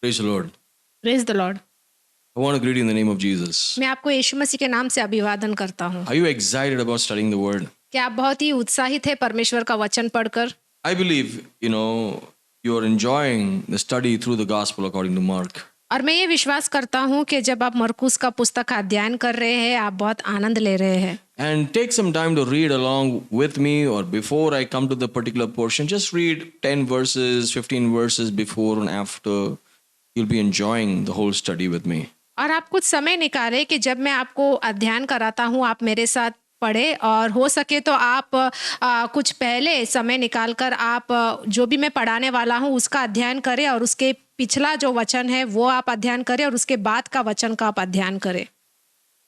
Praise the Lord. Praise the Lord. I want to greet you in the name of Jesus. मैं आपको यीशु मसीह के नाम से अभिवादन करता हूँ। Are you excited about studying the Word? क्या आप बहुत ही उत्साहित है परमेश्वर का वचन पढ़कर? I believe, you are enjoying the study through the Gospel according to Mark. और मैं ये विश्वास करता हूँ कि जब आप मरकुस का पुस्तक का अध्ययन कर रहे हैं, आप बहुत आनंद ले रहे हैं। And take some time to read along with me, or before I come to the particular portion, just read 10 verses, 15 verses before and after. You'll be enjoying the whole study with me. और आप कुछ समय निकालें कि जब मैं आपको अध्ययन कराता हूँ, आप मेरे साथ पढ़े, और हो सके तो आप कुछ पहले समय निकालकर आप जो भी मैं पढ़ाने वाला हूँ उसका अध्ययन करें, और उसके पिछला जो वचन है वो आप अध्ययन करें, और उसके बाद का वचन का आप अध्ययन करें।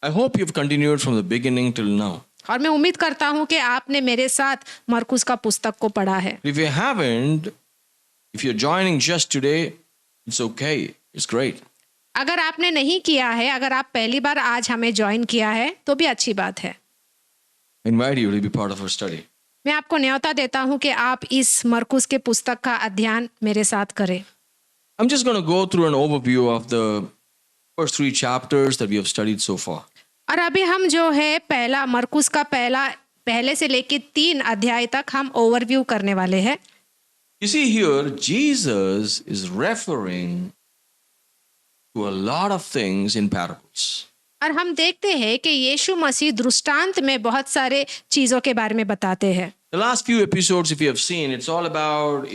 I hope you've continued from the beginning till now. और मैं उम्मीद करता हूँ कि आपने मेरे साथ मरकुस का पुस्तक को पढ़ा है। If you haven't, if you're joining just today, it's okay. It's great. अगर आपने नहीं किया है, अगर आप पहली बार आज हमें ज्वाइन किया है तो भी अच्छी बात है। I invite you to be part of our study. मैं आपको न्योता देता हूँ कि आप इस मरकुस के पुस्तक का अध्ययन मेरे साथ करें। I'm just going to go through an overview of the first 3 chapters that we have studied so far. और अभी हम जो है पहला मरकुस का पहले से लेके 3 अध्याय तक हम ओवरव्यू करने वाले हैं। You see here, Jesus is referring to a lot of things in parables. और हम देखते हैं कि यीशु मसीह दृष्टांत में बहुत सारे चीजों के बारे में बताते हैं। The last few episodes, if you have seen, it's all about,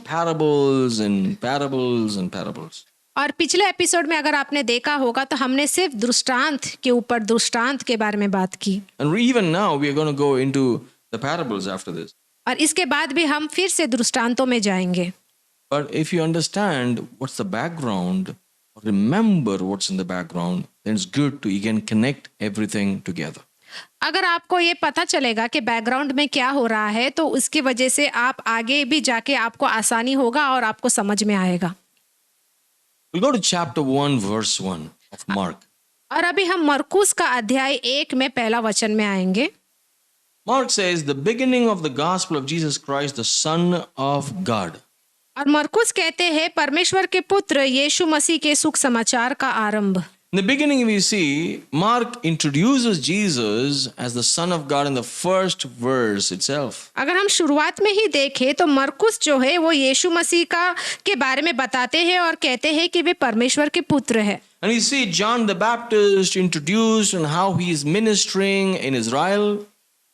parables and parables and parables. और पिछले एपिसोड में अगर आपने देखा होगा तो हमने सिर्फ दृष्टांत के ऊपर दृष्टांत के बारे में बात की। And even now, we are going to go into the parables after this. और इसके बाद भी हम फिर से दृष्टांतों में जाएंगे। But if you understand what's the background, or remember what's in the background, then it's good to, you can connect everything together. अगर आपको ये पता चलेगा कि बैकग्राउंड में क्या हो रहा है तो उसकी वजह से आप आगे भी जाके आपको आसानी होगा और आपको समझ में आएगा। We'll go to chapter 1, verse 1 of Mark. और अभी हम मरकुस का अध्याय 1 में पहला वचन में आएंगे। Mark says, the beginning of the gospel of Jesus Christ, the Son of God. और मरकुस कहते हैं परमेश्वर के पुत्र यीशु मसीह के सुख समाचार का आरंभ। In the beginning, we see Mark introduces Jesus as the Son of God in the first verse itself. अगर हम शुरुआत में ही देखें तो मरकुस जो है वो यीशु मसीह के बारे में बताते हैं और कहते हैं कि वे परमेश्वर के पुत्र हैं। And we see John the Baptist introduced and how he is ministering in Israel.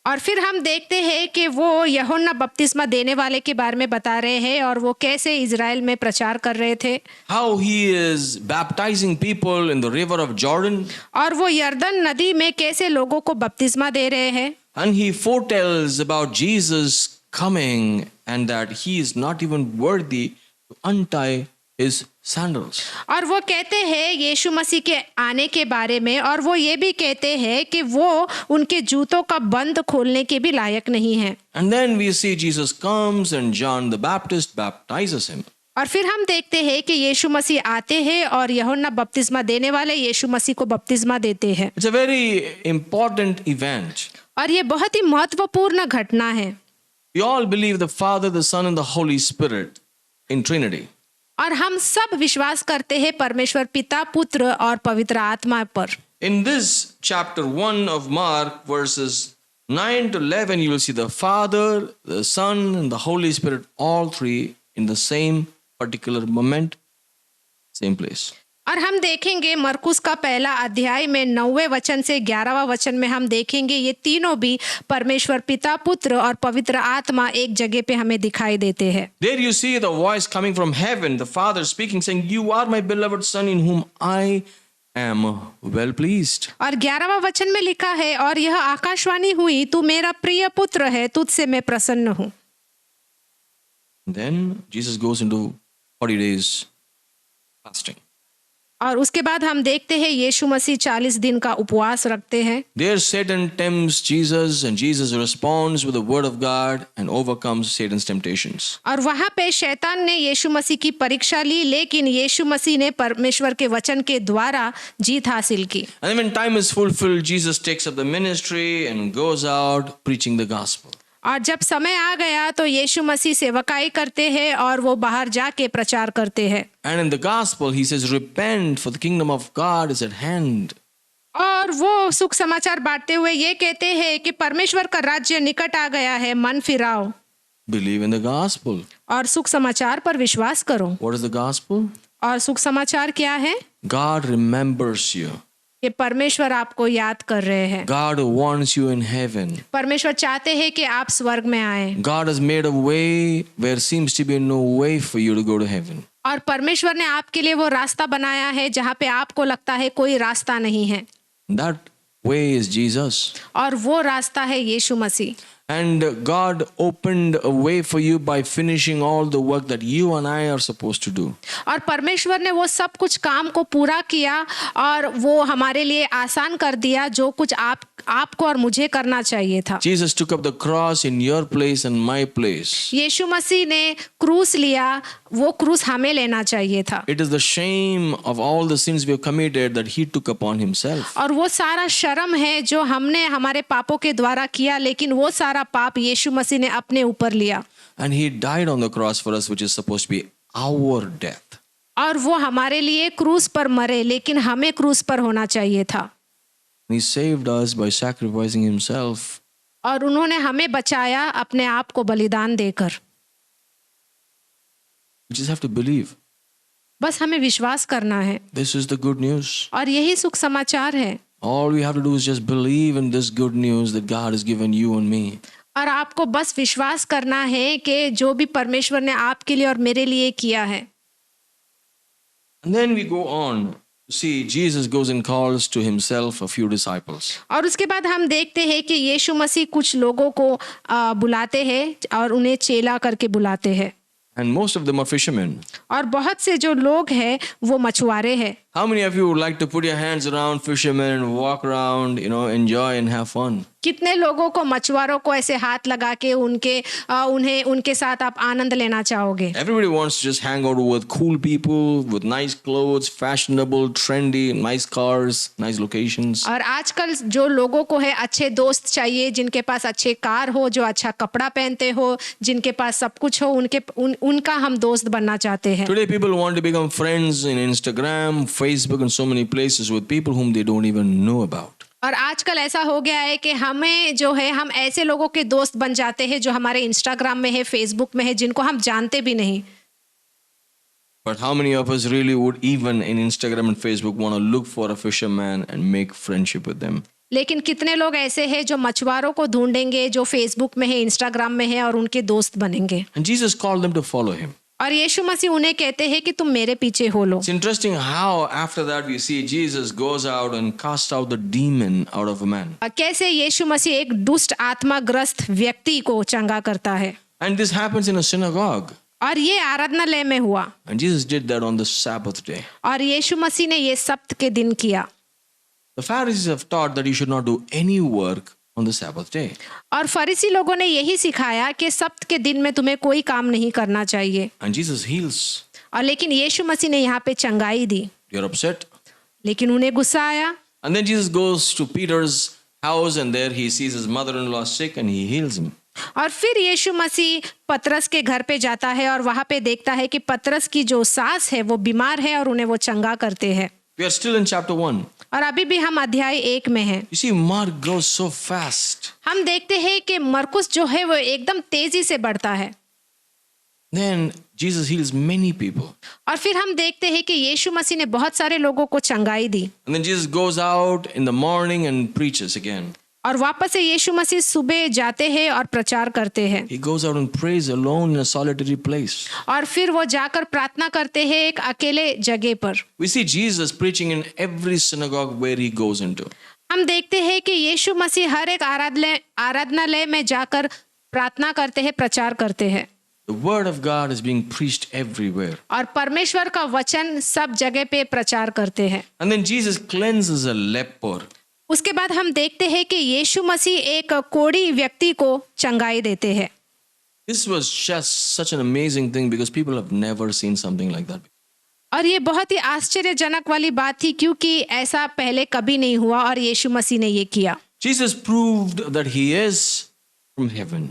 और फिर हम देखते हैं कि वो यूहन्ना बपतिस्मा देने वाले के बारे में बता रहे हैं और वो कैसे इजराइल में प्रचार कर रहे थे। How he is baptizing people in the river of Jordan. और वो यरदन नदी में कैसे लोगों को बपतिस्मा दे रहे हैं। And he foretells about Jesus coming and that he is not even worthy to untie his sandals. और वो कहते हैं यीशु मसीह के आने के बारे में, और वो ये भी कहते हैं कि वो उनके जूतों का बंद खोलने के भी लायक नहीं है। And then we see Jesus comes and John the Baptist baptizes him. और फिर हम देखते हैं कि यीशु मसीह आते हैं और यूहन्ना बपतिस्मा देने वाले यीशु मसीह को बपतिस्मा देते हैं। It's a very important event. और ये बहुत ही महत्वपूर्ण घटना है। We all believe the Father, the Son and the Holy Spirit in Trinity. और हम सब विश्वास करते हैं परमेश्वर पिता, पुत्र और पवित्र आत्मा पर। In this chapter 1 of Mark, verses 9 to 11, you will see the Father, the Son and the Holy Spirit, all three in the same particular moment, same place. और हम देखेंगे मरकुस का पहला अध्याय में 9वें वचन से 11वां वचन में हम देखेंगे ये तीनों भी परमेश्वर पिता, पुत्र और पवित्र आत्मा एक जगह पे हमें दिखाई देते हैं। There you see the voice coming from heaven, the Father speaking, saying, "You are my beloved Son, in whom I am well pleased." और 11वां वचन में लिखा है, और यह आकाशवाणी हुई, तू मेरा प्रिय पुत्र है, तुझसे मैं प्रसन्न हूँ। Then Jesus goes into 40 days fasting. और उसके बाद हम देखते हैं यीशु मसीह 40 दिन का उपवास रखते हैं। There Satan tempts Jesus and Jesus responds with the word of God and overcomes Satan's temptations. और वहाँ पे शैतान ने यीशु मसीह की परीक्षा ली, लेकिन यीशु मसीह ने परमेश्वर के वचन के द्वारा जीत हासिल की। And when time is fulfilled, Jesus takes up the ministry and goes out preaching the gospel. और जब समय आ गया तो यीशु मसीह सेवकाई करते हैं और वो बाहर जाके प्रचार करते हैं। And in the gospel, he says, repent, for the kingdom of God is at hand. और वो सुख समाचार बांटते हुए ये कहते हैं कि परमेश्वर का राज्य निकट आ गया है, मन फिराओ Believe in the gospel. और सुख समाचार पर विश्वास करो। What is the gospel? और सुख समाचार क्या है? God remembers you. कि परमेश्वर आपको याद कर रहे हैं। God wants you in heaven. परमेश्वर चाहते हैं कि आप स्वर्ग में आए। God has made a way where seems to be no way for you to go to heaven. और परमेश्वर ने आपके लिए वो रास्ता बनाया है जहाँ पे आपको लगता है कोई रास्ता नहीं है। That way is Jesus. और वो रास्ता है यीशु मसीह। And God opened a way for you by finishing all the work that you and I are supposed to do. और परमेश्वर ने वो सब कुछ काम को पूरा किया और वो हमारे लिए आसान कर दिया जो कुछ आपको और मुझे करना चाहिए था। Jesus took up the cross in your place and my place. यीशु मसीह ने क्रूस लिया, वो क्रूस हमें लेना चाहिए था। It is the shame of all the sins we have committed that he took upon himself. और वो सारा शर्म है जो हमने हमारे पापों के द्वारा किया, लेकिन वो सारा पाप यीशु मसीह ने अपने ऊपर लिया। And he died on the cross for us, which is supposed to be our death. और वो हमारे लिए क्रूस पर मरे, लेकिन हमें क्रूस पर होना चाहिए था। He saved us by sacrificing himself. और उन्होंने हमें बचाया अपने आप को बलिदान देकर। We just have to believe. बस हमें विश्वास करना है This is the good news. और यही सुख समाचार है। All we have to do is just believe in this good news that God has given you and me. और आपको बस विश्वास करना है कि जो भी परमेश्वर ने आपके लिए और मेरे लिए किया है। And then we go on to see Jesus goes and calls to himself a few disciples. और उसके बाद हम देखते हैं कि यीशु मसीह कुछ लोगों को बुलाते हैं और उन्हें चेला करके बुलाते हैं। And most of them are fishermen. और बहुत से जो लोग हैं वो मछुआरे हैं। How many of you would like to put your hands around fishermen and walk around, enjoy and have fun? कितने लोगों को मछुआरों को ऐसे हाथ लगा के उन्हें उनके साथ आप आनंद लेना चाहोगे? Everybody wants to just hang out with cool people with nice clothes, fashionable, trendy, nice cars, nice locations. और आजकल जो लोगों को है अच्छे दोस्त चाहिए, जिनके पास अच्छे कार हो, जो अच्छा कपड़ा पहनते हो, जिनके पास सब कुछ हो, उनका हम दोस्त बनना चाहते हैं। Today people want to become friends in Instagram, Facebook and so many places with people whom they don't even know about. और आजकल ऐसा हो गया है कि हमें जो है हम ऐसे लोगों के दोस्त बन जाते हैं जो हमारे इंस्टाग्राम में है, फेसबुक में है, जिनको हम जानते भी नहीं। But how many of us really would even in Instagram and Facebook want to look for a fisherman and make friendship with them? लेकिन कितने लोग ऐसे हैं जो मछुआरों को ढूंढेंगे, जो फेसबुक में है, इंस्टाग्राम में है और उनके दोस्त बनेंगे। And Jesus called them to follow him. और यीशु मसीह उन्हें कहते हैं कि तुम मेरे पीछे हो लो। It's interesting how after that we see Jesus goes out and casts out the demon out of a man. कैसे यीशु मसीह एक दुष्ट आत्मा ग्रस्त व्यक्ति को चंगा करता है। And this happens in a synagogue. और ये आराधनालय में हुआ। And Jesus did that on the Sabbath day. और यीशु मसीह ने ये सब्त के दिन किया। The Pharisees have taught that you should not do any work on the Sabbath day. और फरीसी लोगों ने यही सिखाया कि सब्त के दिन में तुम्हें कोई काम नहीं करना चाहिए। And Jesus heals. और लेकिन यीशु मसीह ने यहाँ पे चंगाई दी। You're upset. लेकिन उन्हें गुस्सा आया। And then Jesus goes to Peter's house and there he sees his mother-in-law sick and he heals him. और फिर यीशु मसीह पतरस के घर पे जाता है और वहाँ पे देखता है कि पतरस की जो सास है वो बीमार है और उन्हें वो चंगा करते हैं। We are still in chapter 1. और अभी भी हम अध्याय 1 में हैं। You see, Mark goes so fast. हम देखते हैं कि मरकुस जो है वो एकदम तेजी से बढ़ता है। Then Jesus heals many people. और फिर हम देखते हैं कि यीशु मसीह ने बहुत सारे लोगों को चंगाई दी। And then Jesus goes out in the morning and preaches again. और वापस से यीशु मसीह सुबह जाते हैं और प्रचार करते हैं। He goes out and prays alone in a solitary place. और फिर वो जाकर प्रार्थना करते हैं एक अकेले जगह पर। We see Jesus preaching in every synagogue where he goes into. हम देखते हैं कि यीशु मसीह हर एक आराधनालय में जाकर प्रार्थना करते हैं, प्रचार करते हैं। The word of God is being preached everywhere. और परमेश्वर का वचन सब जगह पे प्रचार करते हैं। And then Jesus cleanses a leper. उसके बाद हम देखते हैं कि यीशु मसीह एक कोढ़ी व्यक्ति को चंगाई देते हैं। This was just such an amazing thing because people have never seen something like that. और ये बहुत ही आश्चर्यजनक वाली बात थी क्योंकि ऐसा पहले कभी नहीं हुआ और यीशु मसीह ने ये किया। Jesus proved that he is from heaven.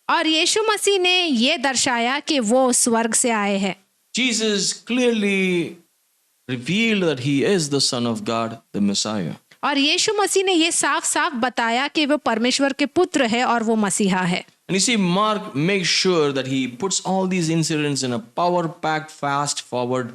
और यीशु मसीह ने ये दर्शाया कि वो स्वर्ग से आए हैं। Jesus clearly revealed that he is the Son of God, the Messiah. और यीशु मसीह ने ये साफ साफ बताया कि वो परमेश्वर के पुत्र है और वो मसीहा है। And you see, Mark makes sure that he puts all these incidents in a power-packed, fast-forward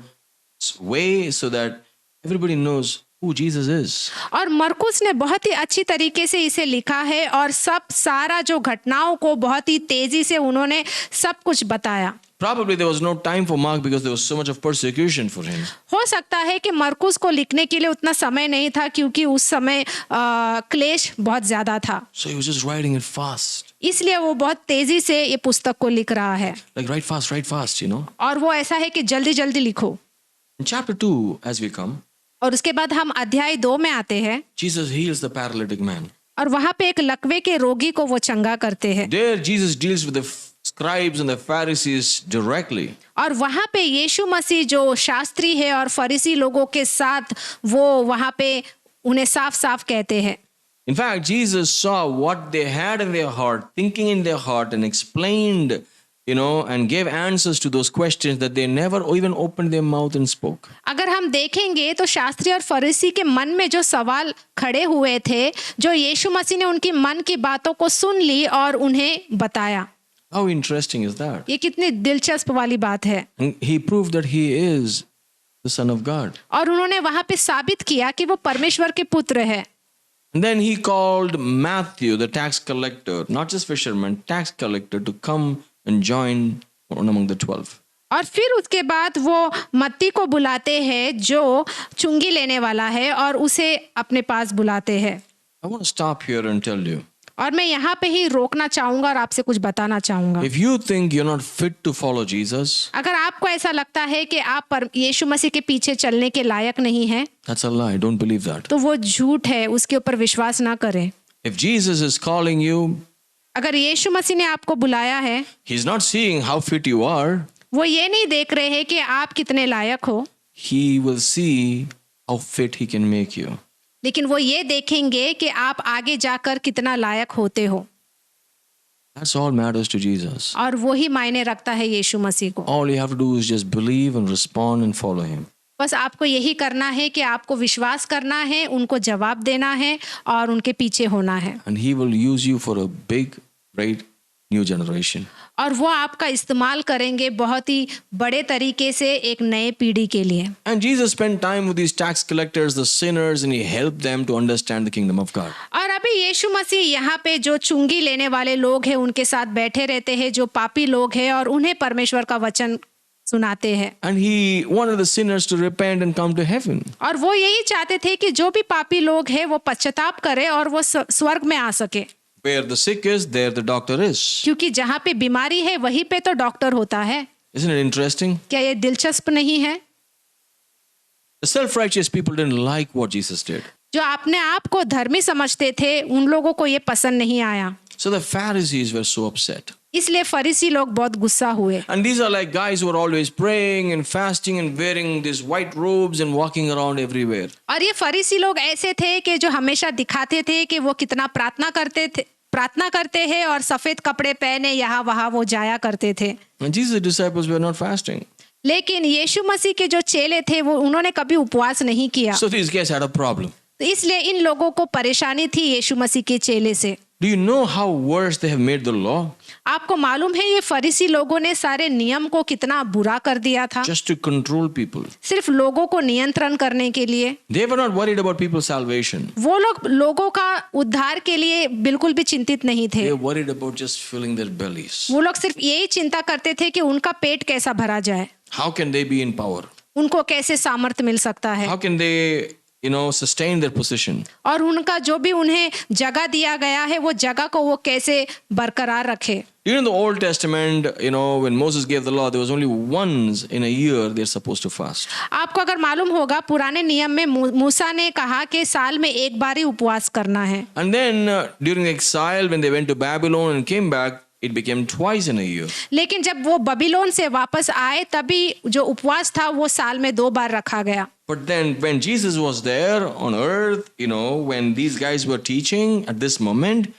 way so that everybody knows who Jesus is. और मरकुस ने बहुत ही अच्छी तरीके से इसे लिखा है और सारा जो घटनाओं को बहुत ही तेजी से उन्होंने सब कुछ बताया। Probably there was no time for Mark because there was so much of persecution for him. हो सकता है कि मरकुस को लिखने के लिए उतना समय नहीं था क्योंकि उस समय क्लेश बहुत ज्यादा था, So he was just writing it fast. इसलिए वो बहुत तेजी से ये पुस्तक को लिख रहा है। Like write fast, you know. और वो ऐसा है कि जल्दी जल्दी लिखो। In chapter 2, as we come, और उसके बाद हम अध्याय 2 में आते हैं Jesus heals the paralytic man. और वहां पे एक लकवे के रोगी को वो चंगा करते हैं। There Jesus deals with the scribes and the Pharisees directly. और वहां पे यीशु मसीह जो शास्त्री है और फरीसी लोगों के साथ वो वहां पे उन्हें साफ साफ कहते हैं। In fact, Jesus saw what they had in their heart, thinking in their heart, and explained, and gave answers to those questions that they never even opened their mouth and spoke. अगर हम देखेंगे तो शास्त्री और फरीसी के मन में जो सवाल खड़े हुए थे, जो यीशु मसीह ने उनकी मन की बातों को सुन ली और उन्हें बताया। How interesting is that? ये कितनी दिलचस्प वाली बात है। And he proved that he is the Son of God. और उन्होंने वहां पे साबित किया कि वो परमेश्वर के पुत्र है। And then he called Matthew, the tax collector, not just fisherman, tax collector, to come and join among the 12. और फिर उसके बाद वो मत्ती को बुलाते हैं जो चुंगी लेने वाला है और उसे अपने पास बुलाते हैं। I want to stop here and tell you, और मैं यहाँ पे ही रोकना चाहूंगा और आपसे कुछ बताना चाहूंगा। if you think you're not fit to follow Jesus, अगर आपको ऐसा लगता है कि आप यीशु मसीह के पीछे चलने के लायक नहीं है, that's a lie. Don't believe that. तो वो झूठ है, उसके ऊपर विश्वास ना करें। If Jesus is calling you, अगर यीशु मसीह ने आपको बुलाया है, he's not seeing how fit you are. वो ये नहीं देख रहे हैं कि आप कितने लायक हो, He will see how fit he can make you. लेकिन वो ये देखेंगे कि आप आगे जाकर कितना लायक होते हो। That's all matters to Jesus. और वो ही मायने रखता है यीशु मसीह को। All you have to do is just believe and respond and follow him. बस आपको यही करना है कि आपको विश्वास करना है, उनको जवाब देना है और उनके पीछे होना है। And he will use you for a big, great new generation. और वो आपका इस्तेमाल करेंगे बहुत ही बड़े तरीके से एक नए पीढ़ी के लिए। And Jesus spent time with these tax collectors, the sinners, and he helped them to understand the kingdom of God. और अभी यीशु मसीह यहाँ पे जो चुंगी लेने वाले लोग हैं उनके साथ बैठे रहते हैं, जो पापी लोग हैं, और उन्हें परमेश्वर का वचन सुनाते हैं। And he wanted the sinners to repent and come to heaven. और वो यही चाहते थे कि जो भी पापी लोग हैं वो पश्चाताप करें और वो स्वर्ग में आ सके। Where the sick is, there the doctor is. क्योंकि जहाँ पे बीमारी है वहीं पे तो डॉक्टर होता है। Isn't it interesting? क्या ये दिलचस्प नहीं है? The self-righteous people didn't like what Jesus did. जो अपने आप को धर्मी समझते थे उन लोगों को ये पसंद नहीं आया, So the Pharisees were so upset. इसलिए फरीसी लोग बहुत गुस्सा हुए। And these are like guys who are always praying and fasting and wearing these white robes and walking around everywhere. और ये फरीसी लोग ऐसे थे कि जो हमेशा दिखाते थे कि वो कितना प्रार्थना करते हैं और सफेद कपड़े पहने यहाँ वहाँ वो जाया करते थे। And Jesus' disciples were not fasting. लेकिन यीशु मसीह के जो चेले थे वो उन्होंने कभी उपवास नहीं किया, So these guys had a problem. तो इसलिए इन लोगों को परेशानी थी यीशु मसीह के चेले से। Do you know how worse they have made the law? आपको मालूम है ये फरीसी लोगों ने सारे नियम को कितना बुरा कर दिया था, Just to control people. सिर्फ लोगों को नियंत्रण करने के लिए। They were not worried about people's salvation. वो लोग लोगों का उद्धार के लिए बिल्कुल भी चिंतित नहीं थे। They were worried about just filling their bellies. वो लोग सिर्फ यही चिंता करते थे कि उनका पेट कैसा भरा जाए, How can they be in power? उनको कैसे सामर्थ्य मिल सकता है, How can they, sustain their position? और उनका जो भी उन्हें जगह दिया गया है वो जगह को वो कैसे बरकरार रखे। During the Old Testament, when Moses gave the law, there was only once in a year they're supposed to fast. आपको अगर मालूम होगा पुराने नियम में मूसा ने कहा कि साल में एक बार ही उपवास करना है। And then during exile, when they went to Babylon and came back, it became twice in a year. लेकिन जब वो बबीलोन से वापस आए तभी जो उपवास था वो साल में 2 बार रखा गया। But then when Jesus was there on earth, when these guys were teaching at this moment,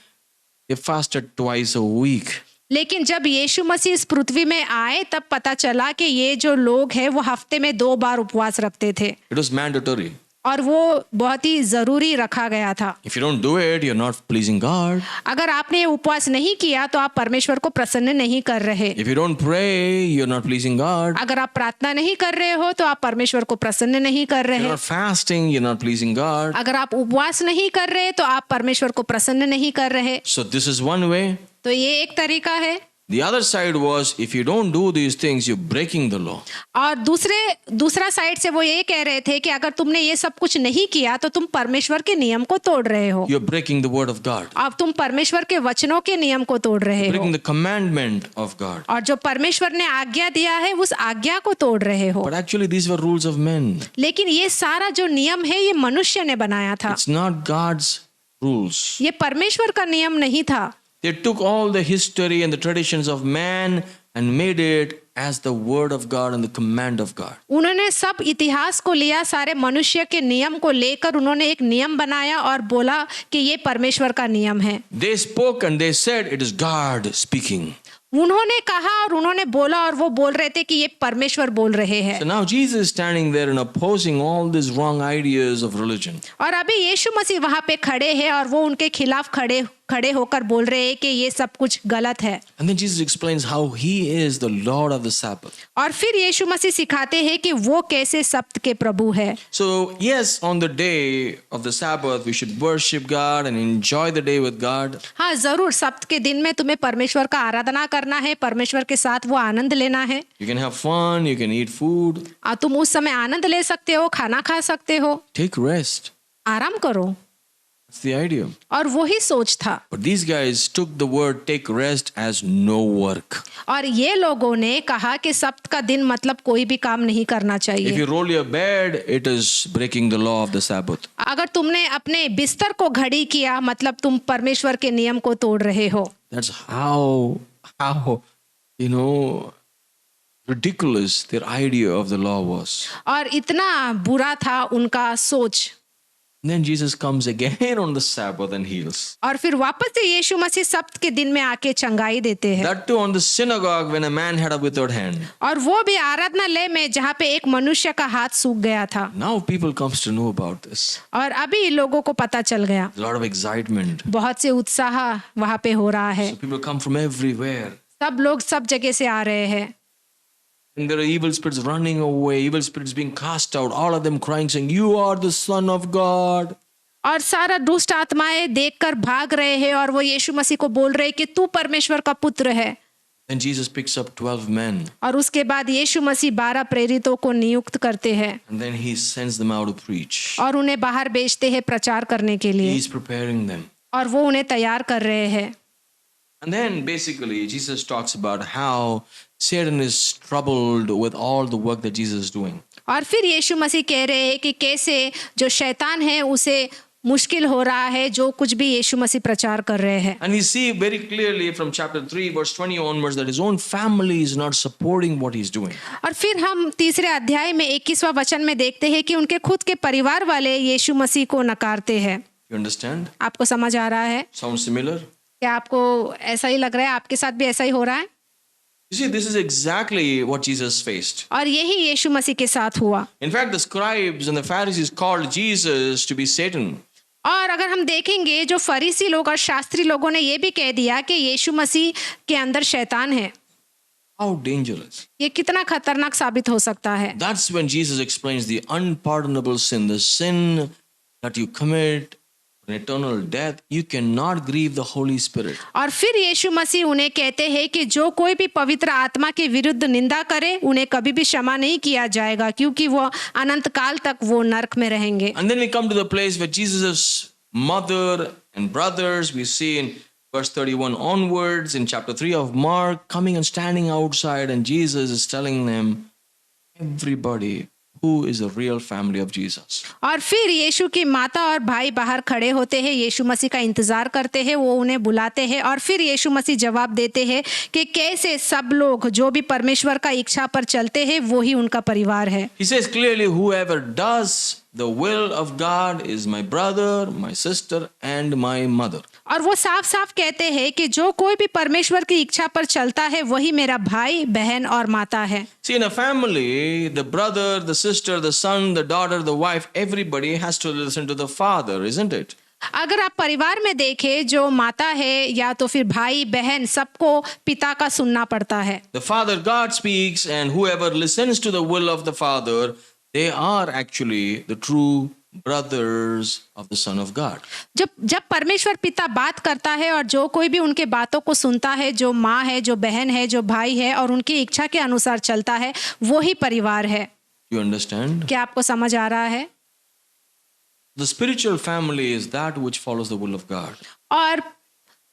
they fasted twice a week. लेकिन जब यीशु मसीह इस पृथ्वी में आए तब पता चला कि ये जो लोग हैं वो हफ्ते में 2 बार उपवास रखते थे It was mandatory. और वो बहुत ही जरूरी रखा गया था। If you don't do it, you're not pleasing God. अगर आपने ये उपवास नहीं किया तो आप परमेश्वर को प्रसन्न नहीं कर रहे। If you don't pray, you're not pleasing God. अगर आप प्रार्थना नहीं कर रहे हो तो आप परमेश्वर को प्रसन्न नहीं कर If you're रहे। not fasting, you're not pleasing God. अगर आप उपवास नहीं कर रहे तो आप परमेश्वर को प्रसन्न नहीं कर रहे। So this is one way. तो ये एक तरीका है। The other side was, if you don't do these things, you're breaking the law. और दूसरा साइड से वो ये कह रहे थे कि अगर तुमने ये सब कुछ नहीं किया तो तुम परमेश्वर के नियम को तोड़ रहे हो। You're breaking the word of God. अब तुम परमेश्वर के वचनों के नियम को तोड़ रहे हो Breaking the commandment of God. और जो परमेश्वर ने आज्ञा दिया है उस आज्ञा को तोड़ रहे हो। But actually, these were rules of men. लेकिन ये सारा जो नियम है ये मनुष्य ने बनाया था, It's not God's rules. ये परमेश्वर का नियम नहीं था। They took all the history and the traditions of man and made it as the word of God and the command of God. उन्होंने सब इतिहास को लिया, सारे मनुष्य के नियम को लेकर उन्होंने एक नियम बनाया और बोला कि ये परमेश्वर का नियम है। They spoke and they said, it is God speaking. उन्होंने कहा और उन्होंने बोला और वो बोल रहे थे कि ये परमेश्वर बोल रहे हैं। So now Jesus is standing there and opposing all these wrong ideas of religion. और अभी यीशु मसीह वहां पे खड़े हैं और वो उनके खिलाफ खड़े होकर बोल रहे हैं कि ये सब कुछ गलत है। And then Jesus explains how he is the Lord of the Sabbath. और फिर यीशु मसीह सिखाते हैं कि वो कैसे सब्त के प्रभु है। So yes, on the day of the Sabbath, we should worship God and enjoy the day with God. हाँ जरूर, सब्त के दिन में तुम्हें परमेश्वर का आराधना करना है, परमेश्वर के साथ वो आनंद लेना है। You can have fun, you can eat food. तुम उस समय आनंद ले सकते हो, खाना खा सकते हो, Take rest. आराम करो। That's the idea. और वही सोच था। But these guys took the word take rest as no work. और ये लोगों ने कहा कि सब्त का दिन मतलब कोई भी काम नहीं करना If चाहिए। you roll your bed, it is breaking the law of the Sabbath. अगर तुमने अपने बिस्तर को घड़ी किया मतलब तुम परमेश्वर के नियम को तोड़ रहे हो। That's how ridiculous their idea of the law was. और इतना बुरा था उनका सोच। Then Jesus comes again on the Sabbath and heals. और फिर वापस से यीशु मसीह सब्त के दिन में आके चंगाई देते हैं। That too on the synagogue when a man had a withered hand. और वो भी आराधनालय में जहाँ पे एक मनुष्य का हाथ सूख गया था। Now people comes to know about this. और अभी लोगों को पता चल गया। A lot of excitement. बहुत से उत्साह वहाँ पे हो रहा है। So people come from everywhere. सब लोग सब जगह से आ रहे हैं। And there are evil spirits running away, evil spirits being cast out, all of them crying, saying, "You are the Son of God." और सारा दुष्ट आत्माएं देखकर भाग रहे हैं और वो यीशु मसीह को बोल रहे हैं कि तू परमेश्वर का पुत्र है। Then Jesus picks up 12 men. और उसके बाद यीशु मसीह 12 प्रेरितों को नियुक्त करते हैं। And then he sends them out to preach. और उन्हें बाहर भेजते हैं प्रचार करने के लिए। He's preparing them. और वो उन्हें तैयार कर रहे हैं। And then basically Jesus talks about how Satan is troubled with all the work that Jesus is doing. और फिर यीशु मसीह कह रहे हैं कि कैसे जो शैतान है उसे मुश्किल हो रहा है जो कुछ भी यीशु मसीह प्रचार कर रहे हैं। And we see very clearly from chapter 3 verse 20 onwards that his own family is not supporting what he's doing. और फिर हम तीसरे अध्याय में 21वां वचन में देखते हैं कि उनके खुद के परिवार वाले यीशु मसीह को नकारते हैं। You understand? आपको समझ आ रहा है? Sounds similar? क्या आपको ऐसा ही लग रहा है? आपके साथ भी ऐसा ही हो रहा है? You see, this is exactly what Jesus faced. और यही यीशु मसीह के साथ हुआ। In fact, the scribes and the Pharisees called Jesus to be Satan. और अगर हम देखेंगे जो फरीसी लोग और शास्त्री लोगों ने ये भी कह दिया कि यीशु मसीह के अंदर शैतान है। How dangerous. ये कितना खतरनाक साबित हो सकता है। That's when Jesus explains the unpardonable sin, the sin that you commit, an eternal death. You cannot grieve the Holy Spirit. और फिर यीशु मसीह उन्हें कहते हैं कि जो कोई भी पवित्र आत्मा के विरुद्ध निंदा करे उन्हें कभी भी क्षमा नहीं किया जाएगा क्योंकि वो अनंत काल तक वो नरक में रहेंगे। And then we come to the place where Jesus' mother and brothers, we see in verse 31 onwards in chapter 3 of Mark, coming and standing outside, and Jesus is telling them, everybody who is the real family of Jesus. और फिर यीशु की माता और भाई बाहर खड़े होते हैं, यीशु मसीह का इंतजार करते हैं, वो उन्हें बुलाते हैं और फिर यीशु मसीह जवाब देते हैं कि कैसे सब लोग जो भी परमेश्वर का इच्छा पर चलते हैं वो ही उनका परिवार है। He says clearly, whoever does the will of God is my brother, my sister, and my mother. और वो साफ साफ कहते हैं कि जो कोई भी परमेश्वर की इच्छा पर चलता है वही मेरा भाई, बहन और माता है। See, in a family, the brother, the sister, the son, the daughter, the wife, everybody has to listen to the father, isn't it? अगर आप परिवार में देखें, जो माता है या तो फिर भाई बहन, सबको पिता का सुनना पड़ता है। The Father God speaks, and whoever listens to the will of the Father, they are actually the true brothers of the Son of God. जब परमेश्वर पिता बात करता है और जो कोई भी उनके बातों को सुनता है, जो माँ है, जो बहन है, जो भाई है और उनकी इच्छा के अनुसार चलता है, वो ही परिवार है। You understand? क्या आपको समझ आ रहा है? The spiritual family is that which follows the will of God. और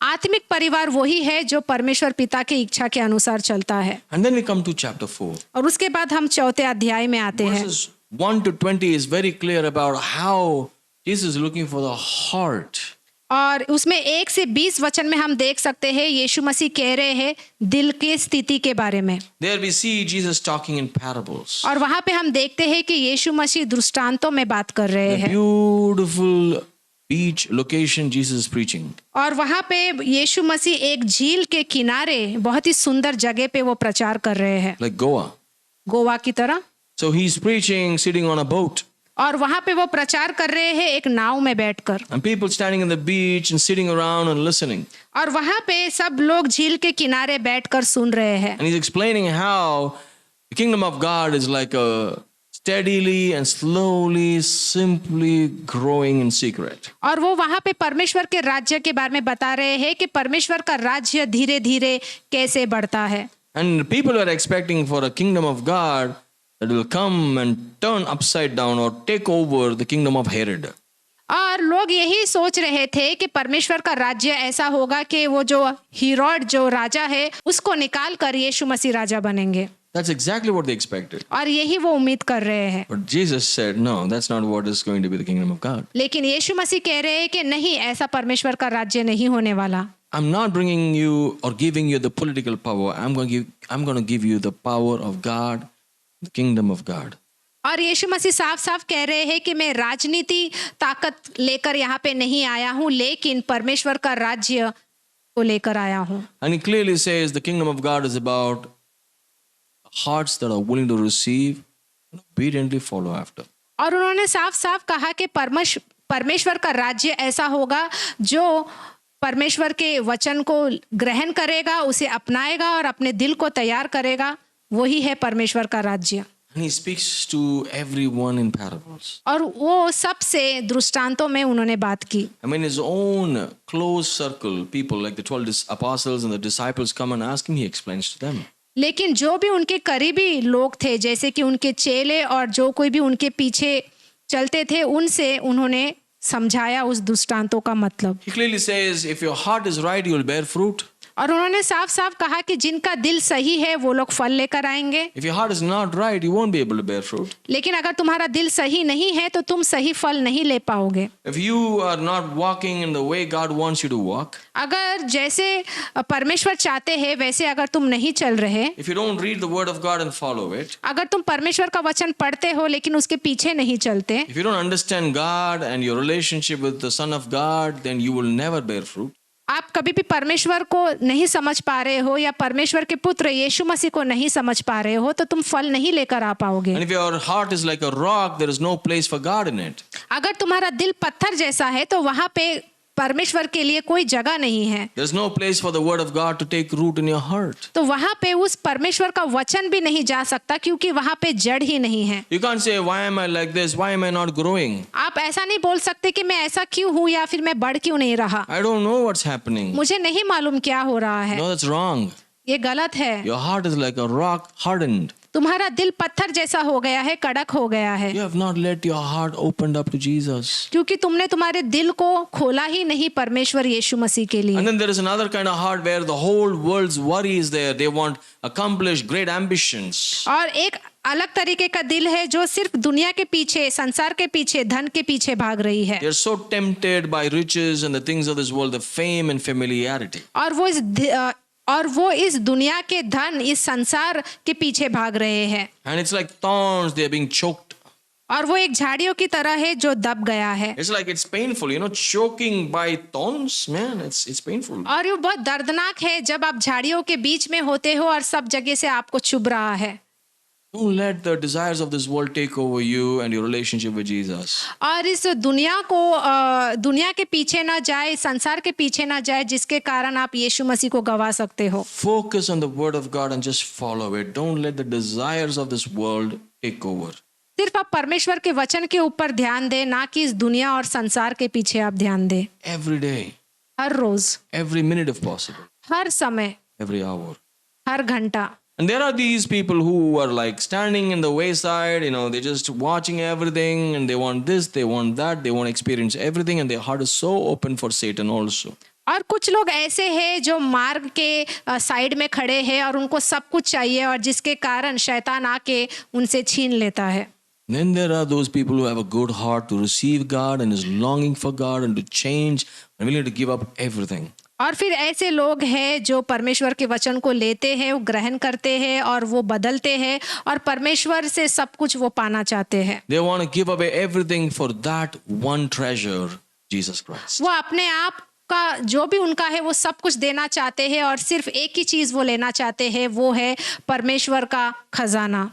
आत्मिक परिवार वही है जो परमेश्वर पिता की इच्छा के अनुसार चलता है। And then we come to chapter 4. और उसके बाद हम चौथे अध्याय में आते हैं। Verses 1 to 20 is very clear about how Jesus is looking for the heart. और उसमें 1 से 20 वचन में हम देख सकते हैं यीशु मसीह कह रहे हैं दिल की स्थिति के बारे में। There we see Jesus talking in parables. और वहां पे हम देखते हैं कि यीशु मसीह दृष्टांतों में बात कर रहे The हैं। beautiful beach location Jesus is preaching. और वहां पे यीशु मसीह एक झील के किनारे बहुत ही सुंदर जगह पे वो प्रचार कर रहे हैं, Like Goa. गोवा की तरह। So he's preaching sitting on a boat. और वहां पे वो प्रचार कर रहे हैं एक नाव में बैठकर। And people standing on the beach and sitting around and listening. और वहां पे सब लोग झील के किनारे बैठकर सुन रहे हैं। And he's explaining how the kingdom of God is like a steadily and slowly, simply growing in secret. और वो वहां पे परमेश्वर के राज्य के बारे में बता रहे हैं कि परमेश्वर का राज्य धीरे धीरे कैसे बढ़ता है। And people are expecting for a kingdom of God that will come and turn upside down or take over the kingdom of Herod. और लोग यही सोच रहे थे कि परमेश्वर का राज्य ऐसा होगा कि वो जो हेरोद जो राजा है उसको निकाल कर यीशु मसीह राजा बनेंगे। That's exactly what they expected. और यही वो उम्मीद कर रहे हैं। But Jesus said, no, that's not what is going to be the kingdom of God. लेकिन यीशु मसीह कह रहे हैं कि नहीं, ऐसा परमेश्वर का राज्य नहीं होने वाला। I'm not bringing you or giving you the political power. I'm going to give you the power of God, the kingdom of God. और यीशु मसीह साफ साफ कह रहे हैं कि मैं राजनीति ताकत लेकर यहाँ पे नहीं आया हूँ, लेकिन परमेश्वर का राज्य को लेकर आया हूँ। And he clearly says the kingdom of God is about hearts that are willing to receive and obediently follow after. और उन्होंने साफ साफ कहा कि परमेश्वर का राज्य ऐसा होगा जो परमेश्वर के वचन को ग्रहण करेगा, उसे अपनाएगा और अपने दिल को तैयार करेगा, वही है परमेश्वर का राज्य। And he speaks to everyone in parables. और वो सबसे दृष्टांतों में उन्होंने बात की। I mean, his own close circle, people like the 12 apostles and the disciples come and ask him, he explains to them. लेकिन जो भी उनके करीबी लोग थे, जैसे कि उनके चेले और जो कोई भी उनके पीछे चलते थे, उनसे उन्होंने समझाया उस दृष्टांतों का मतलब। He clearly says, if your heart is right, you will bear fruit. और उन्होंने साफ साफ कहा कि जिनका दिल सही है वो लोग फल लेकर आएंगे। If your heart is not right, you won't be able to bear fruit. लेकिन अगर तुम्हारा दिल सही नहीं है तो तुम सही फल नहीं ले पाओगे। If you are not walking in the way God wants you to walk, अगर जैसे परमेश्वर चाहते हैं वैसे अगर तुम नहीं चल रहे, if you don't read the word of God and follow it, अगर तुम परमेश्वर का वचन पढ़ते हो लेकिन उसके पीछे नहीं चलते, if you don't understand God and your relationship with the Son of God, then you will never bear fruit. आप कभी भी परमेश्वर को नहीं समझ पा रहे हो या परमेश्वर के पुत्र यीशु मसीह को नहीं समझ पा रहे हो तो तुम फल नहीं लेकर आ पाओगे। And if your heart is like a rock, there is no place for God in it. अगर तुम्हारा दिल पत्थर जैसा है तो वहां पे परमेश्वर के लिए कोई जगह नहीं है। There's no place for the word of God to take root in your heart. तो वहां पे उस परमेश्वर का वचन भी नहीं जा सकता क्योंकि वहां पे जड़ ही नहीं है। You can't say, why am I like this? Why am I not growing? आप ऐसा नहीं बोल सकते कि मैं ऐसा क्यों हूँ या फिर मैं बढ़ क्यों नहीं रहा। I don't know what's happening. मुझे नहीं मालूम क्या हो रहा है। No, that's wrong. ये गलत है। Your heart is like a rock hardened. तुम्हारा दिल पत्थर जैसा हो गया है, कड़क हो गया है, You have not let your heart opened up to Jesus. क्योंकि तुमने तुम्हारे दिल को खोला ही नहीं परमेश्वर यीशु मसीह के लिए। And then there is another kind of heart where the whole world's worry is there. They want accomplished great ambitions. और एक अलग तरीके का दिल है जो सिर्फ दुनिया के पीछे, संसार के पीछे, धन के पीछे भाग रही है। They are so tempted by riches and the things of this world, the fame and familiarity. और वो इस दुनिया के धन, इस संसार के पीछे भाग रहे हैं। And it's like thorns, they are being choked. और वो एक झाड़ियों की तरह है जो दब गया है। It's like it's painful, choking by thorns, man. It's painful. और ये बहुत दर्दनाक है जब आप झाड़ियों के बीच में होते हो और सब जगह से आपको चुभ रहा है। Don't let the desires of this world take over you and your relationship with Jesus. और इस दुनिया को दुनिया के पीछे ना जाए, संसार के पीछे ना जाए, जिसके कारण आप यीशु मसीह को गवा सकते हो। Focus on the word of God and just follow it. Don't let the desires of this world take over. सिर्फ आप परमेश्वर के वचन के ऊपर ध्यान दें, ना कि इस दुनिया और संसार के पीछे आप ध्यान दें। Every day, her rose, every minute if possible, हर समय, every hour. हर घंटा। And there are these people who are like standing in the wayside, they're just watching everything and they want this, they want that, they want to experience everything, and their heart is so open for Satan also. और कुछ लोग ऐसे हैं जो मार्ग के side में खड़े हैं और उनको सब कुछ चाहिए, और जिसके कारण शैतान आके उनसे छीन लेता है। Then there are those people who have a good heart to receive God and is longing for God and to change and willing to give up everything. और फिर ऐसे लोग हैं जो परमेश्वर के वचन को लेते हैं, वो ग्रहण करते हैं और वो बदलते हैं और परमेश्वर से सब कुछ वो पाना चाहते हैं। They want to give away everything for that one treasure, Jesus Christ. वो अपने आप का जो भी उनका है वो सब कुछ देना चाहते हैं और सिर्फ एक ही चीज वो लेना चाहते हैं, वो है परमेश्वर का खजाना,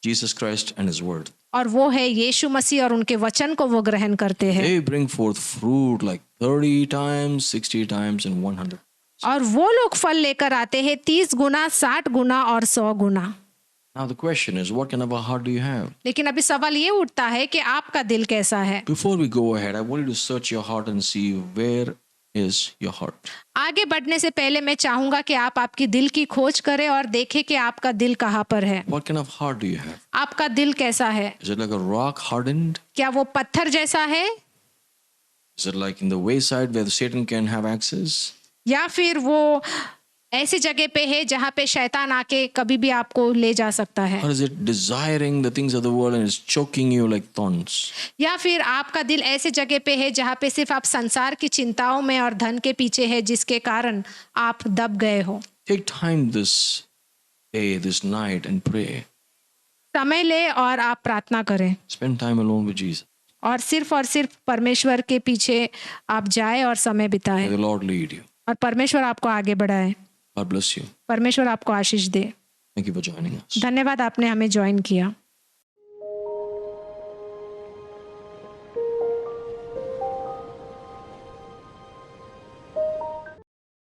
Jesus Christ and His Word. और वो है यीशु मसीह और उनके वचन को वो ग्रहण करते हैं। They bring forth fruit like 30 times, 60 times, and 100. और वो लोग फल लेकर आते हैं 30 गुना, 60 गुना और 100 गुना। Now the question is, what kind of a heart do you have? लेकिन अभी सवाल ये उठता है कि आपका दिल कैसा है। Before we go ahead, I want you to search your heart and see where is your heart. आगे बढ़ने से पहले मैं चाहूंगा कि आप आपकी दिल की खोज करें और देखें कि आपका दिल कहाँ पर है। What kind of heart do you have? आपका दिल कैसा है? Is it like a rock hardened? क्या वो पत्थर जैसा है, Is it like in the wayside where Satan can have access? या फिर वो ऐसी जगह पे है जहाँ पे शैतान आके कभी भी आपको ले जा सकता है? Or is it desiring the things of the world and is choking you like thorns? या फिर आपका दिल ऐसे जगह पे है जहाँ पे सिर्फ आप संसार की चिंताओं में और धन के पीछे है, जिसके कारण आप दब गए हो? Take time this day, this night and pray. समय ले और आप प्रार्थना करें Spend time alone with Jesus. और सिर्फ परमेश्वर के पीछे आप जाए और समय May बिताएं the Lord lead you. और परमेश्वर आपको आगे बढ़ाए। God bless you. परमेश्वर आपको आशीष दे। Thank you for joining us. धन्यवाद, आपने हमें ज्वाइन किया।